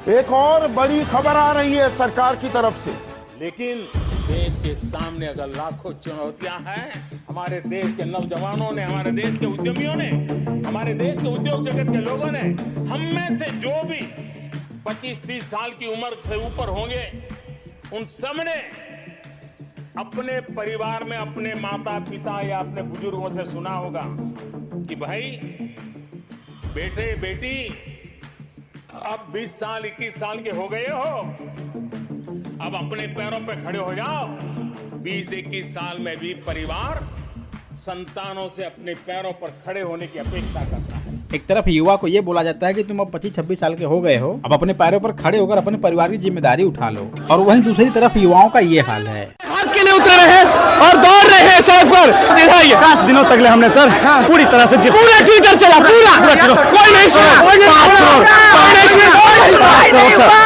एक और बड़ी खबर आ रही है सरकार की तरफ से। लेकिन देश के सामने अगर लाखों चुनौतियां हैं, हमारे देश के नौजवानों ने, हमारे देश के उद्यमियों ने, हमारे देश के उद्योग जगत के लोगों ने, हम में से जो भी 25-30 साल की उम्र से ऊपर होंगे, उन सब ने अपने परिवार में अपने माता पिता या अपने बुजुर्गों से सुना होगा कि भाई बेटे बेटी अब 20 साल 21 साल के हो गए हो, अब अपने पैरों पे खड़े हो जाओ। 20-21 साल में भी परिवार संतानों से अपने पैरों पर खड़े होने की अपेक्षा करता है। एक तरफ युवा को ये बोला जाता है कि तुम अब 25-26 साल के हो गए हो, अब अपने पैरों पर खड़े होकर अपने परिवार की जिम्मेदारी उठा लो, और वहीं दूसरी तरफ युवाओं का ये हाल है, के लिए उतरे रहे और दौड़ रहे हैं सड़क पर। 10 दिनों तक हमने सर पूरी तरह से पूरा ट्विटर चला, पूरा कोई नहीं सुना।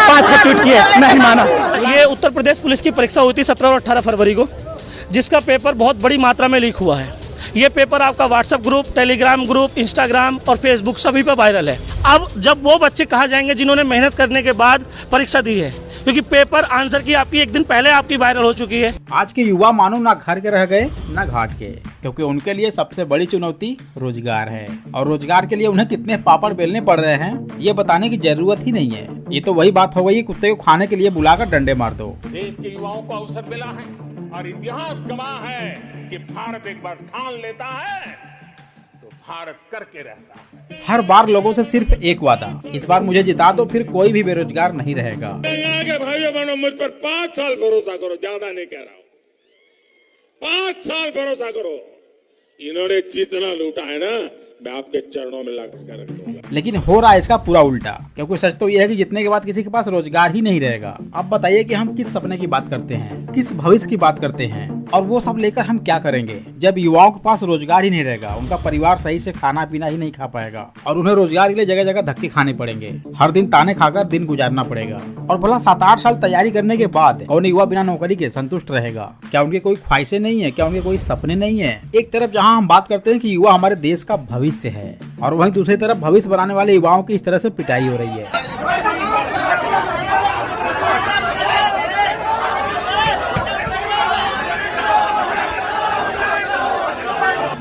5 को ट्वीट किए, नहीं माना। ये उत्तर प्रदेश पुलिस की परीक्षा हुई थी 17 और 18 फरवरी को, जिसका पेपर बहुत बड़ी मात्रा में लीक हुआ है। ये पेपर आपका WhatsApp group, Telegram group, Instagram और फेसबुक सभी पे वायरल है। अब जब वो बच्चे कहाँ जाएंगे जिन्होंने मेहनत करने के बाद परीक्षा दी है, क्योंकि पेपर आंसर की आपकी 1 दिन पहले आपकी वायरल हो चुकी है। आज के युवा मानो ना घर के रह गए ना घाट के, क्योंकि उनके लिए सबसे बड़ी चुनौती रोजगार है, और रोजगार के लिए उन्हें कितने पापड़ बेलने पड़ रहे हैं ये बताने की जरूरत ही नहीं है। ये तो वही बात हो गई, कुत्ते को खाने के लिए बुलाकर डंडे मार दो। देश के युवाओं को अवसर मिला है और इतिहास गवाह है कि भारत एक बार ठान लेता है तो भारत करके रहता है। हर बार लोगों से सिर्फ एक वादा, इस बार मुझे जिता दो, फिर कोई भी बेरोजगार नहीं रहेगा। भाइयों बहनों, मुझ पर 5 साल भरोसा करो, ज्यादा नहीं कह रहा हूं, 5 साल भरोसा करो। इन्होंने जितना लूटा है ना, मैं आपके चरणों में लगा रख दूंगा। लेकिन हो रहा है इसका पूरा उल्टा, क्योंकि सच तो यह है कि जितने के बाद किसी के पास रोजगार ही नहीं रहेगा। अब बताइए कि हम किस सपने की बात करते हैं, किस भविष्य की बात करते हैं, और वो सब लेकर हम क्या करेंगे जब युवाओं के पास रोजगार ही नहीं रहेगा, उनका परिवार सही से खाना पीना ही नहीं खा पाएगा, और उन्हें रोजगार के लिए जगह जगह धक्के खाने पड़ेंगे, हर दिन ताने खाकर दिन गुजारना पड़ेगा। और भला 7-8 साल तैयारी करने के बाद कौन युवा बिना नौकरी के संतुष्ट रहेगा? क्या उनके कोई ख्वाहिशें नहीं है? क्या उनके कोई सपने नहीं है? एक तरफ जहाँ हम बात करते हैं कि युवा हमारे देश का भविष्य है, और वहीं दूसरी तरफ भविष्य बनाने वाले युवाओं की इस तरह से पिटाई हो रही है।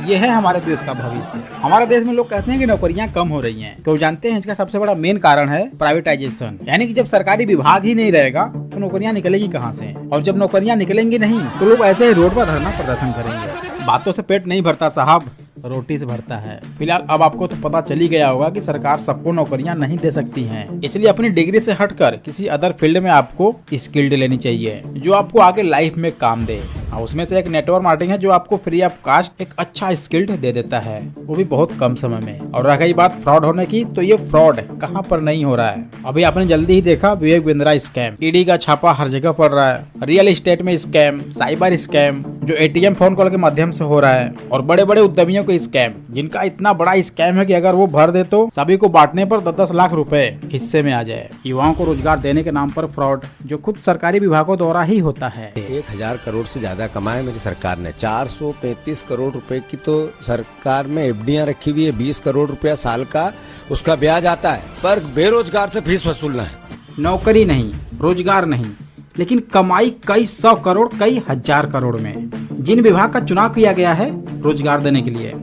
ये है हमारे देश का भविष्य। हमारे देश में लोग कहते हैं कि नौकरियां कम हो रही हैं, तो जानते हैं इसका सबसे बड़ा मेन कारण है प्राइवेटाइजेशन। यानी कि जब सरकारी विभाग ही नहीं रहेगा तो नौकरियां निकलेगी कहां से, और जब नौकरियां निकलेंगी नहीं तो लोग ऐसे ही रोड पर धरना प्रदर्शन करेंगे। बातों से पेट नहीं भरता साहब, रोटी से भरता है। फिलहाल अब आपको तो पता चल ही गया होगा कि सरकार सबको नौकरियां नहीं दे सकती हैं, इसलिए अपनी डिग्री से हटकर किसी अदर फील्ड में आपको स्किल्ड लेनी चाहिए जो आपको आगे लाइफ में काम दे। उसमें से एक नेटवर्क मार्केटिंग है जो आपको फ्री ऑफ कॉस्ट एक अच्छा स्किल्ड दे देता है, वो भी बहुत कम समय में। और रह गई बात फ्रॉड होने की, तो ये फ्रॉड कहाँ पर नहीं हो रहा है। अभी आपने जल्दी ही देखा विवेक बिंद्रा स्कैम, ईडी का छापा हर जगह पड़ रहा है। रियल एस्टेट में स्कैम, साइबर स्कैम जो एटीएम फोन कॉल के माध्यम से हो रहा है, और बड़े बड़े उद्यमियों के स्कैम जिनका इतना बड़ा स्कैम है कि अगर वो भर दे तो सभी को बांटने पर 10-10 लाख रुपए हिस्से में आ जाए। युवाओं को रोजगार देने के नाम पर फ्रॉड जो खुद सरकारी विभागों द्वारा ही होता है। 1000 करोड़ से ज्यादा कमाए मेरी सरकार ने। 435 करोड़ रुपए की तो सरकार में एफडीआं रखी हुई है, 20 करोड़ रुपया साल का उसका ब्याज आता है, पर बेरोजगार से फीस वसूलना है। नौकरी नहीं, रोजगार नहीं, लेकिन कमाई कई 100 करोड़ कई 1000 करोड़ में। जिन विभाग का चुनाव किया गया है रोजगार देने के लिए,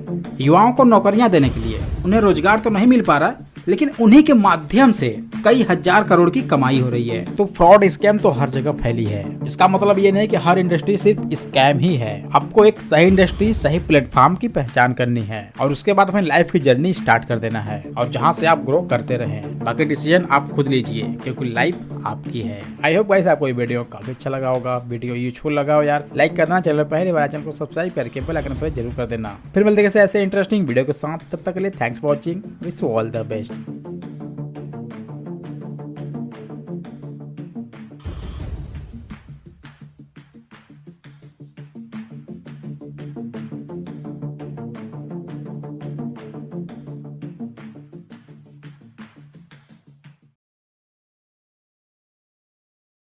युवाओं को नौकरियां देने के लिए, उन्हें रोजगार तो नहीं मिल पा रहा, लेकिन उन्हीं के माध्यम से कई 1000 करोड़ की कमाई हो रही है। तो फ्रॉड स्कैम तो हर जगह फैली है। इसका मतलब ये नहीं कि हर इंडस्ट्री सिर्फ स्कैम ही है। आपको एक सही इंडस्ट्री, सही प्लेटफॉर्म की पहचान करनी है, और उसके बाद अपनी लाइफ की जर्नी स्टार्ट कर देना है, और जहाँ से आप ग्रो करते रहें। बाकी डिसीजन आप खुद लीजिए, क्योंकि लाइफ आपकी है। आई होप गाइस आपको ये वीडियो काफी अच्छा लगा होगा, वीडियो यूजफुल लगा हो यार, लाइक करना, चैनल पहले बार चैनल को सब्सक्राइब करके बेल आइकन पर जरूर कर देना। फिर मिलते हैं ऐसे इंटरेस्टिंग वीडियो के साथ, तब तक के लिए thanks for watching, wish you all the best.